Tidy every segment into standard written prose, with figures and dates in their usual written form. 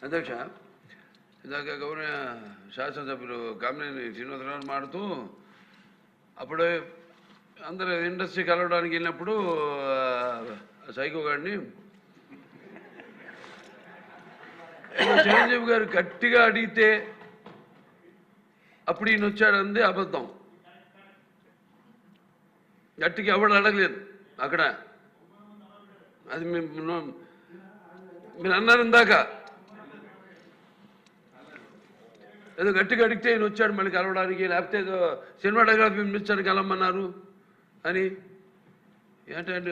అధ్యక్ష, ఇందాక గౌరవ శాసనసభ్యులు కామినేని శ్రీనివాసరావు మాడుతూ అప్పుడు అందరూ ఇండస్ట్రీ కలవడానికి వెళ్ళినప్పుడు సైకో గారిని చిరంజీవి గారు గట్టిగా అడిగితే అప్పుడు ఈయన వచ్చాడంది అబద్ధం. గట్టిగా ఎవడు అడగలేదు అక్కడ. అది మీరు అన్నారు ఇందాక, ఏదో గట్టిగా అడిగితే ఈయన వచ్చాడు మళ్ళీ కలవడానికి, లేకపోతే ఏదో సినిమాటోగ్రఫీ పిలిపించడానికి కలవమన్నారు అని. ఏంటంటే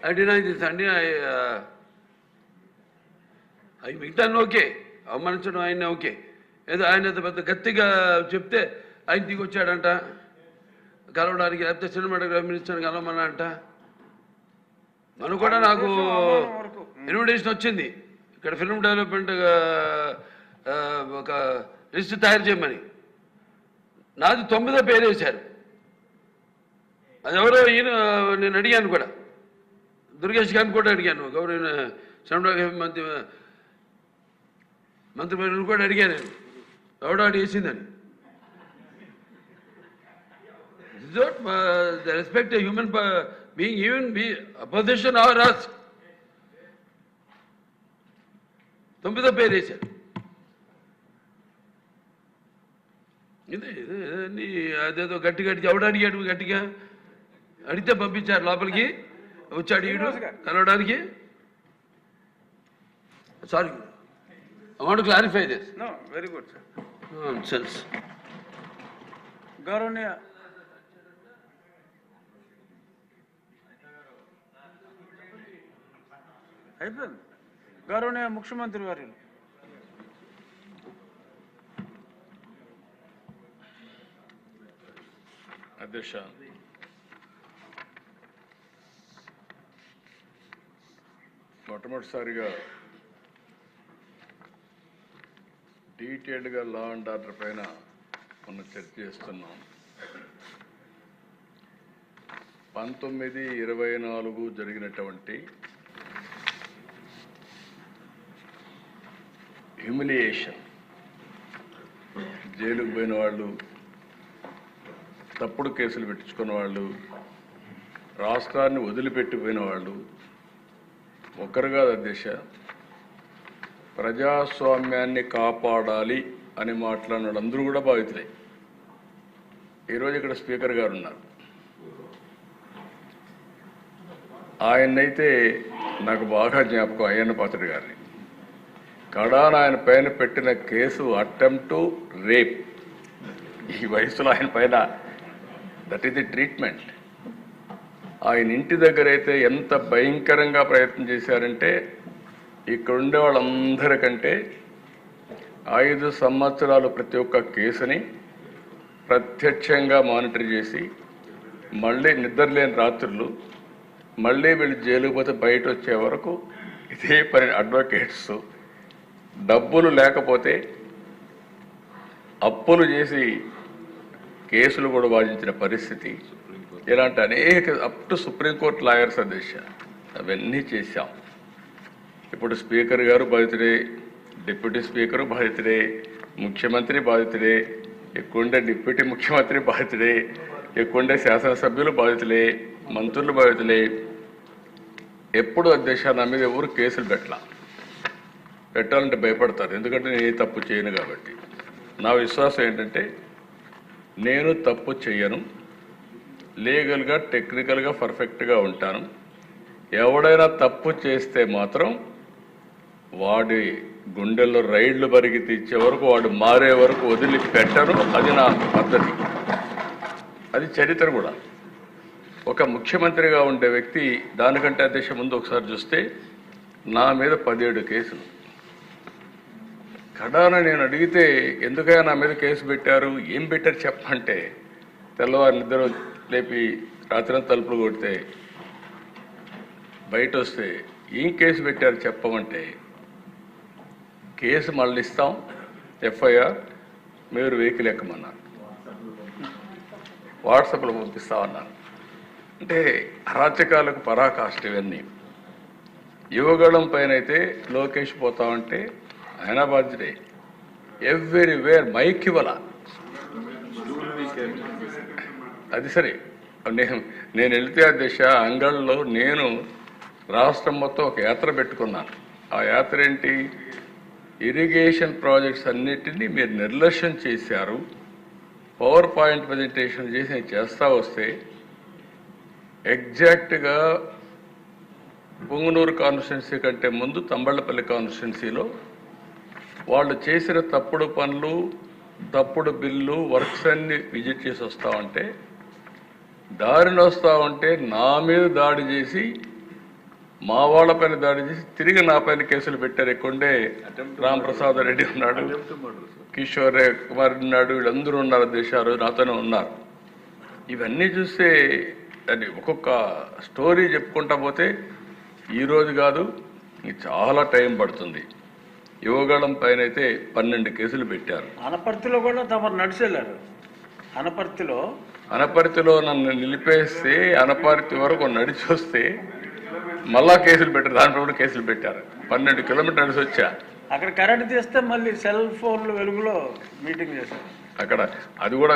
ఐ డినై దిస్ అండి. అవి మిగతాన్ని ఓకే, అవమానించడం ఆయన ఓకే. ఏదో ఆయన పెద్ద గట్టిగా చెప్తే ఆయన దిగి వచ్చాడంట కలవడానికి, లేకపోతే సినిమాటోగ్రఫీ మినిస్టర్ని కలవమన్నా అంట. మనం కూడా నాకు ఇన్విటేషన్ వచ్చింది ఇక్కడ ఫిల్మ్ డెవలప్మెంట్ ఒక లిస్ట్ తయారు చేయమని. నాది 9వ పేరు వేశారు. అది ఎవరో ఈయన నేను అడిగాను కూడా, దుర్గేష్ గారిని కూడా అడిగాను, గౌరవ సినిమాటోగ్రఫీ మంత్రి కూడా అడిగాను నేను, ఎవడో అడిగేసిందని. The respect a human being, even be opposition or us. 9వ పేరు వేశారు. అదేదో గట్టిగా ఎవడు అడిగాడు, గట్టిగా అడిగితే పంపించారు లోపలికి, వచ్చి అడిగాడు కలవడానికి. Sorry, I want to clarify this. No, very good, sir. Nonsense. గౌరవనీయ అయిపోయింది. గౌరవనీయ ముఖ్యమంత్రి వర్యులు. అధ్యక్ష, మొట్టమొదటిసారిగా డీటెయిల్డ్గా లా అండ్ ఆర్డర్ పైన మనం చర్చ చేస్తున్నాం. 19/24 జరిగినటువంటి హ్యూమిలియేషన్, జైలుకు పోయిన వాళ్ళు, తప్పుడు కేసులు పెట్టించుకున్న వాళ్ళు, రాష్ట్రాన్ని వదిలిపెట్టిపోయిన వాళ్ళు ఒకరు కాదు అధ్యక్ష. ప్రజాస్వామ్యాన్ని కాపాడాలి అని మాట్లాడిన అందరూ కూడా బాధితులే. ఈరోజు ఇక్కడ స్పీకర్ గారు ఉన్నారు. ఆయన్నైతే నాకు బాగా జ్ఞాపకం, అయ్యన్న పాత్రుడు గారిని. కడాన ఆయన పైన పెట్టిన కేసు అటెంప్ట్ టు రేప్. ఈ వయసులో ఆయన పైన, దట్ ఈస్ ది ట్రీట్మెంట్. ఆయన ఇంటి దగ్గర అయితే ఎంత భయంకరంగా ప్రయత్నం చేశారంటే, ఇక్కడ ఉండే వాళ్ళందరికంటే 5 సంవత్సరాలు ప్రతి ఒక్క కేసుని ప్రత్యక్షంగా మానిటర్ చేసి, మళ్ళీ నిద్రలేని రాత్రులు, మళ్ళీ వీళ్ళు జైలుకు పోతే బయట వచ్చే వరకు ఇదే పని. అడ్వకేట్స్ డబ్బులు లేకపోతే అప్పులు చేసి కేసులు కూడా వాదించిన పరిస్థితి. ఇలాంటి అనేక అప్ టు సుప్రీంకోర్టు లాయర్స్ అధ్యక్ష, అవన్నీ చేశాం. ఇప్పుడు స్పీకర్ గారు బాధితుడే, డిప్యూటీ స్పీకరు బాధితుడే, ముఖ్యమంత్రి బాధితుడే, ఎక్కువండే డిప్యూటీ ముఖ్యమంత్రి బాధితుడే, ఎక్కువండే శాసనసభ్యులు బాధితులే, మంత్రులు బాధితులే. ఎప్పుడు అధ్యక్ష నా మీద ఎవరు కేసులు పెట్టాలంటే భయపడతారు, ఎందుకంటే నేను ఏ తప్పు చేయను కాబట్టి. నా విశ్వాసం ఏంటంటే, నేను తప్పు చేయను, లీగల్గా టెక్నికల్గా పర్ఫెక్ట్గా ఉంటాను. ఎవడైనా తప్పు చేస్తే మాత్రం వాడి గుండెల్లో రైళ్లు బరిగి తీర్చే వరకు, వాడు మారే వరకు వదిలిపెట్టను. అది నా పద్ధతి, అది చరిత్ర కూడా. ఒక ముఖ్యమంత్రిగా ఉండే వ్యక్తి దానికంటే అధ్యక్ష ముందు ఒకసారి చూస్తే నా మీద 17 కేసులు. కడాన నేను అడిగితే, ఎందుకైనా నా మీద కేసు పెట్టారు, ఏం పెట్టారు చెప్పంటే, తెల్లవారు నిద్ర లేపి రాత్రి తలుపులు కొడితే బయట వస్తే ఏం కేసు పెట్టారు చెప్పమంటే, కేసు మళ్ళీ ఇస్తాం, ఎఫ్ఐఆర్ మీరు వెహికల్ ఎక్కమన్నారు, వాట్సాప్లో పంపిస్తామన్నారు. అంటే అరాచకాలకు పరాకాష్ట ఇవన్నీ. యువగళం పైన అయితే లోకేష్ పోతా ఉంటే ఆయన బాధ్యతే. ఎవ్రీవేర్ మైక్ ఇవ్వాల. అది సరే, నేను వెళ్తే ఆ దిశ అంగళ్ళలో నేను రాష్ట్రం మొత్తం ఒక యాత్ర పెట్టుకున్నాను. ఆ యాత్ర ఏంటి? ఇరిగేషన్ ప్రాజెక్ట్స్ అన్నిటినీ మీరు నిర్లక్ష్యం చేశారు. పవర్ పాయింట్ ప్రజెంటేషన్ చేసి నేను చేస్తా వస్తే ఎగ్జాక్ట్గా పొంగునూరు కాన్స్టిట్యున్సీ కంటే ముందు తంబళ్ళపల్లి కాన్స్టిట్యున్సీలో వాళ్ళు చేసిన తప్పుడు పనులు, తప్పుడు బిల్లు, వర్క్స్ అన్ని విజిట్ చేసి వస్తూ ఉంటే, దారిని వస్తూ ఉంటే నా మీద దాడి చేసి, మా వాళ్ళపైన దాడి చేసి తిరిగి నా పైన కేసులు పెట్టారు. కొండే రామప్రసాద్ రెడ్డి ఉన్నాడు, కిషోర్ కుమార్ ఉన్నాడు, వీళ్ళందరూ ఉన్నారు, దేశాలు నాతోనే ఉన్నారు. ఇవన్నీ చూస్తే అది ఒక్కొక్క స్టోరీ చెప్పుకుంటా పోతే ఈరోజు కాదు, చాలా టైం పడుతుంది. యువగళం పైన అయితే 12 కేసులు పెట్టారు. అనపర్తిలో కూడా తమరు నడిచెళ్ళారు. అనపర్తిలో నన్ను నిలిపేస్తే అనపర్తి వరకు నడిచి వస్తే మళ్ళా కేసులు పెట్టారు. దాంట్లో కూడా కేసులు పెట్టారు. 12 కిలోమీటర్ నడిచి వచ్చా. అక్కడ కరెంట్ తీస్తే మళ్ళీ సెల్ ఫోన్ల వెలుగులో మీటింగ్ చేశారు. అక్కడ అది కూడా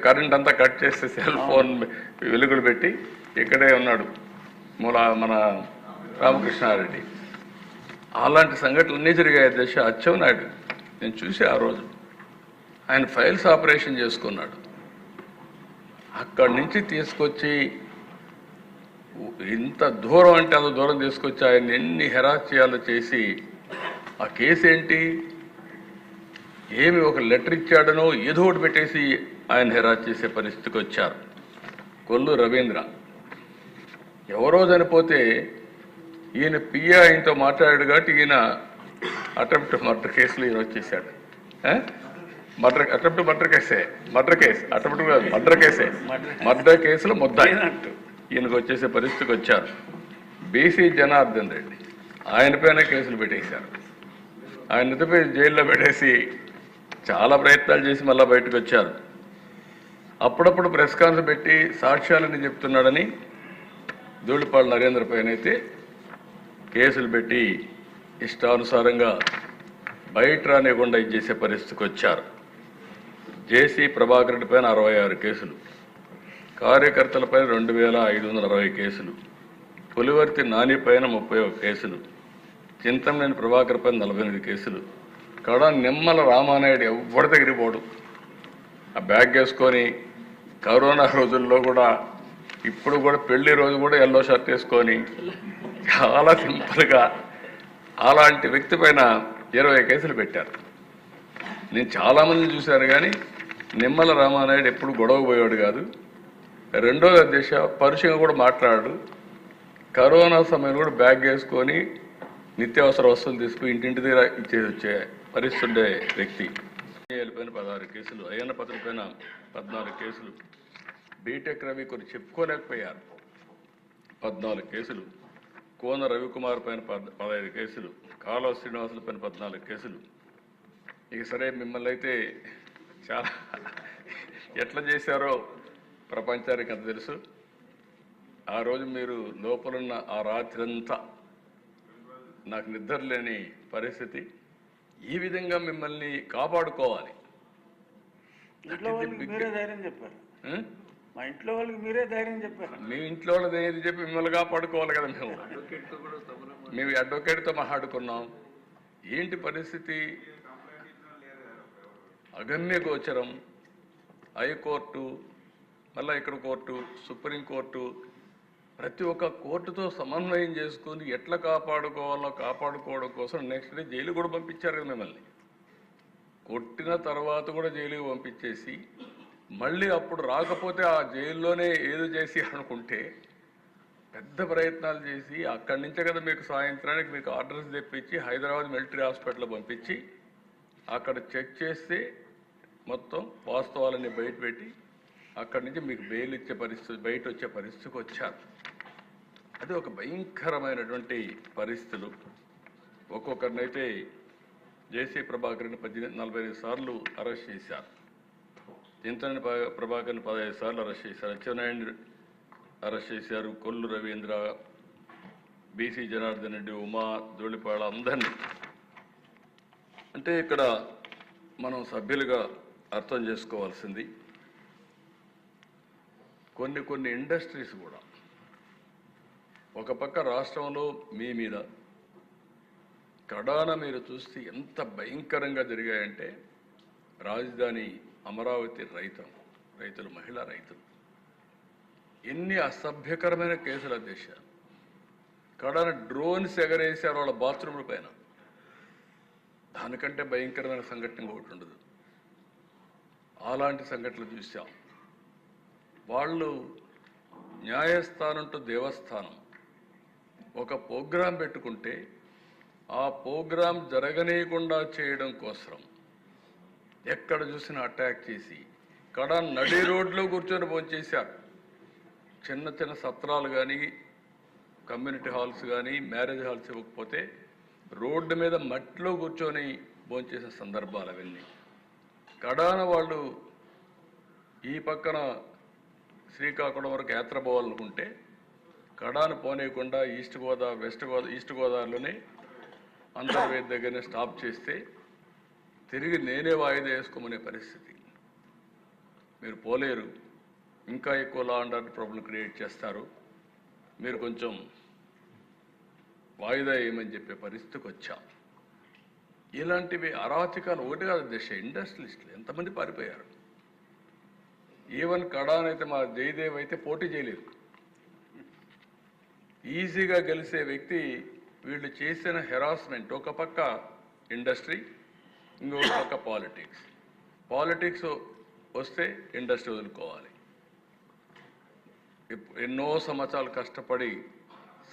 కరెంట్ అంతా కట్ చేస్తే సెల్ ఫోన్ వెలుగులు పెట్టి ఇక్కడే ఉన్నాడు మన రామకృష్ణారెడ్డి. అలాంటి సంఘటనలు అన్నీ జరిగాయి. దశ అచ్చెన్నాయుడు నేను చూసి ఆ రోజు ఆయన ఫైల్స్ ఆపరేషన్ చేసుకున్నాడు. అక్కడి నుంచి తీసుకొచ్చి ఇంత దూరం అంటే అంత దూరం తీసుకొచ్చి ఆయన ఎన్ని హెరాస్ చేయాలో చేసి, ఆ కేసు ఏంటి, ఏమి ఒక లెటర్ ఇచ్చాడనో ఏదో ఒకటి పెట్టేసి ఆయన హెరాస్ చేసే పరిస్థితికి వచ్చారు. కొల్లు రవీంద్ర ఎవరో చనిపోతే ఈయన పిఏ ఆయనతో మాట్లాడాడు కాబట్టి ఈయన అటెంప్ట్ మర్డర్ కేసులో ఈయన వచ్చేసాడు. మర్డర్ కేసులో ముద్దాయి ఈయనకు వచ్చేసే పరిస్థితికి వచ్చారు. బీసీ జనార్దన్ రెడ్డి ఆయన పైన కేసులు పెట్టేశారు. ఆయన ఎత్తుపై జైల్లో పెట్టేసి చాలా ప్రయత్నాలు చేసి మళ్ళీ బయటకు వచ్చారు. అప్పుడప్పుడు ప్రెస్ కాన్ఫరెన్స్ పెట్టి సాక్ష్యాలని చెప్తున్నాడని ధూళిపాళ నరేంద్ర పైన అయితే కేసులు పెట్టి ఇష్టానుసారంగా బయట రానివ్వకుండా ఇచ్చేసే పరిస్థితికి వచ్చారు. జేసీ ప్రభాకర్ రెడ్డి పైన 66 కేసులు, కార్యకర్తలపైన 2560 కేసులు, పులివర్తి నాని పైన 31 కేసులు, చింతమనేని ప్రభాకర్ పైన 48 కేసులు, కడ నిమ్మల రామానాయుడు ఎవరి దగ్గరికి పోడు, ఆ బ్యాగ్ వేసుకొని కరోనా రోజుల్లో కూడా, ఇప్పుడు కూడా పెళ్లి రోజు కూడా ఎల్లో షర్ట్ వేసుకొని చాలా సింపుల్గా అలాంటి వ్యక్తి పైన 20 కేసులు పెట్టారు. నేను చాలామందిని చూశాను కానీ నిమ్మల రామానాయుడు ఎప్పుడు గొడవ పోయాడు కాదు. రెండోది అధ్యక్ష పరుషంగా కూడా మాట్లాడాడు. కరోనా సమయంలో కూడా బ్యాగ్ వేసుకొని నిత్యావసర వస్తువులు తీసుకుని ఇంటింటి దగ్గర ఇచ్చేసి వచ్చే పరిస్థితి ఉండే వ్యక్తి. పైన 16 కేసులు, అయ్యన్న పత్రిక పైన 14 కేసులు, బీటెక్ రవి కొన్ని చెప్పుకోలేకపోయారు 14 కేసులు, కోన రవికుమార్ పైన 15 కేసులు, కాలువ శ్రీనివాసుల పైన 14 కేసులు. ఇక సరే మిమ్మల్ని అయితే చాలా ఎట్లా చేశారో ప్రపంచానికి అంత తెలుసు. ఆ రోజు మీరు లోపలున్న ఆ రాత్రి అంతా నాకు నిద్ర లేని పరిస్థితి. ఈ విధంగా మిమ్మల్ని కాపాడుకోవాలి. ఇంట్లో వాళ్ళకి మీరే ధైర్యం చెప్పారు. మా ఇంట్లో వాళ్ళకి మీరే ధైర్యం చెప్పారు. మీ ఇంట్లో వాళ్ళది ఏది చెప్పి మిమ్మల్ని కాపాడుకోవాలి కదా. మేము అడ్వకేట్తో మాట్లాడుకున్నాం. ఏంటి పరిస్థితి? అగమ్య గోచరం. హైకోర్టు, మళ్ళీ ఇక్కడ కోర్టు, సుప్రీంకోర్టు, ప్రతి ఒక్క కోర్టుతో సమన్వయం చేసుకుని ఎట్లా కాపాడుకోవాలో కాపాడుకోవడం కోసం నెక్స్ట్ డే జైలు కూడా పంపించారు కదా మిమ్మల్ని. కొట్టిన తర్వాత కూడా జైలుకి పంపించేసి మళ్ళీ అప్పుడు రాకపోతే ఆ జైల్లోనే ఏదో చేసి అనుకుంటే పెద్ద ప్రయత్నాలు చేసి అక్కడి నుంచే కదా మీకు సాయంత్రానికి మీకు ఆర్డర్స్ తెప్పించి హైదరాబాద్ మిలిటరీ హాస్పిటల్ పంపించి అక్కడ చెక్ చేస్తే మొత్తం వాస్తవాలన్నీ బయట పెట్టి అక్కడి నుంచి మీకు బెయిల్ ఇచ్చే పరిస్థితి, బయట వచ్చే పరిస్థితికి వచ్చారు. అది ఒక భయంకరమైనటువంటి పరిస్థితులు. ఒక్కొక్కరినైతే జేసీ ప్రభాకర్ని 45 సార్లు అరెస్ట్ చేశారు. చింతమనేని ప్రభాకర్ని 15 సార్లు అరెస్ట్ చేశారు. అచ్చెన్నాయుడిని అరెస్ట్ చేశారు. కొల్లు రవీంద్ర, బీసీ జనార్దన్ రెడ్డి, ఉమా, ధూళిపాళ అందరినీ. అంటే ఇక్కడ మనం సభ్యులుగా అర్థం చేసుకోవాల్సింది, కొన్ని ఇండస్ట్రీస్ కూడా ఒక పక్క రాష్ట్రంలో మీ మీద కడాన మీరు చూస్తే ఎంత భయంకరంగా జరిగాయంటే, రాజధాని అమరావతి రైతులు మహిళా రైతులు ఎన్ని అసభ్యకరమైన కేసులు అధ్యక్ష. కడాన డ్రోన్స్ ఎగరేసారు వాళ్ళ బాత్రూముల పైన. దానికంటే భయంకరమైన సంఘటన ఒకటి ఉండదు. అలాంటి సంఘటనలు చూసాం. వాళ్ళు న్యాయస్థానం టు దేవస్థానం ఒక ప్రోగ్రాం పెట్టుకుంటే ఆ ప్రోగ్రాం జరగనీయకుండా చేయడం కోసం ఎక్కడ చూసినా అటాక్ చేసి నడి రోడ్లో కూర్చొని భోంచేశారు. చిన్న సత్రాలు కానీ, కమ్యూనిటీ హాల్స్ కానీ, మ్యారేజ్ హాల్స్ ఇవ్వకపోతే రోడ్డు మీద మట్టిలో కూర్చొని భోంచేసే సందర్భాలు అవన్నీ. వాళ్ళు ఈ పక్కన శ్రీకాకుళం వరకు యాత్ర పోవాలనుకుంటే పోనీయకుండా ఈస్ట్ గోదావరిలోనే అంతర్వేది దగ్గరనే స్టాప్ చేస్తే తిరిగి నేనే వాయిదా వేసుకోమనే పరిస్థితి. మీరు పోలేరు, ఇంకా ఎక్కువ law and order problem create చేస్తారు, మీరు కొంచెం వాయిదా వేయమని చెప్పే పరిస్థితికి వచ్చాం. ఇలాంటివి అరాచకాలు ఒకటి కాదు దేశ. ఇండస్ట్రియలిస్టులు ఎంతమంది పారిపోయారు. ఈవెన్ కడానైతే మా జయదేవ్ అయితే పోటీ చేయలేదు. ఈజీగా గెలిచే వ్యక్తి వీళ్ళు చేసిన హెరాస్మెంట్. ఒక పక్క ఇండస్ట్రీ, ఇంకొక పక్క పాలిటిక్స్ వస్తే ఇండస్ట్రీ వదులుకోవాలి. ఎన్నో సంవత్సరాలు కష్టపడి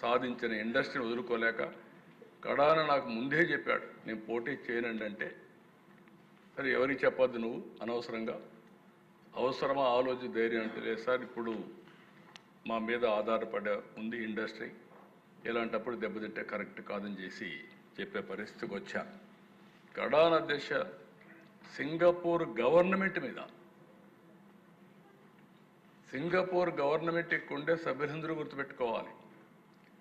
సాధించిన ఇండస్ట్రీని వదులుకోలేక కడాన నాకు ముందే చెప్పాడు, నేను పోటీ చేయనండి అంటే, సరే ఎవరికి చెప్పొద్దు నువ్వు అనవసరంగా, అవసరమా ఆలోచన ధైర్యం అంటే, లేదు సార్ ఇప్పుడు మా మీద ఆధారపడే ఉంది ఇండస్ట్రీ, ఇలాంటప్పుడు దెబ్బతింటే కరెక్ట్ కాదని చేసి చెప్పే పరిస్థితికి వచ్చా. కడాన దేశ సింగపూర్ గవర్నమెంట్ మీద, సింగపూర్ గవర్నమెంట్ ఉండే సభ్యులందరూ గుర్తుపెట్టుకోవాలి,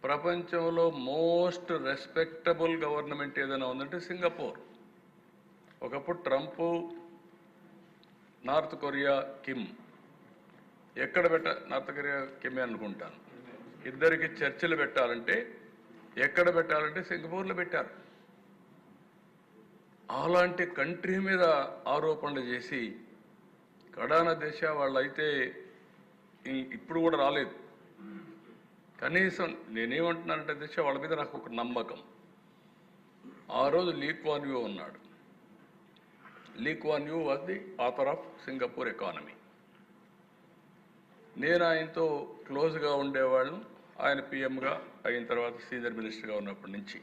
ప్రపంచంలో మోస్ట్ రెస్పెక్టబుల్ గవర్నమెంట్ ఏదైనా ఉందంటే సింగపూర్. ఒకప్పుడు ట్రంప్, నార్త్ కొరియా కిమ్, ఎక్కడ నార్త్ కొరియా కిమ్ అనుకుంటాను, ఇద్దరికి చర్చలు పెట్టాలంటే ఎక్కడ పెట్టాలంటే సింగపూర్లో పెట్టారు. అలాంటి కంట్రీ మీద ఆరోపణలు చేసి కడాన దేశ వాళ్ళైతే ఇప్పుడు కూడా రాలేదు. కనీసం నేనేమంటున్నానంటే దేశ వాళ్ళ మీద నాకు ఒక నమ్మకం. ఆ రోజు లీ క్వాన్ యూ ఉన్నాడు. Lee Kuan Yew was the author of Singapore economy. నేను ఆయనతో క్లోజ్గా ఉండేవాళ్ళను. ఆయన పిఎంగా అయిన తర్వాత సీనియర్ మినిస్టర్గా ఉన్నప్పటి నుంచి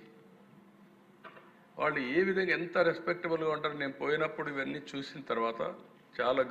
వాళ్ళు ఏ విధంగా ఎంత రెస్పెక్టబుల్గా ఉంటారో నేను పోయినప్పుడు ఇవన్నీ చూసిన తర్వాత చాలా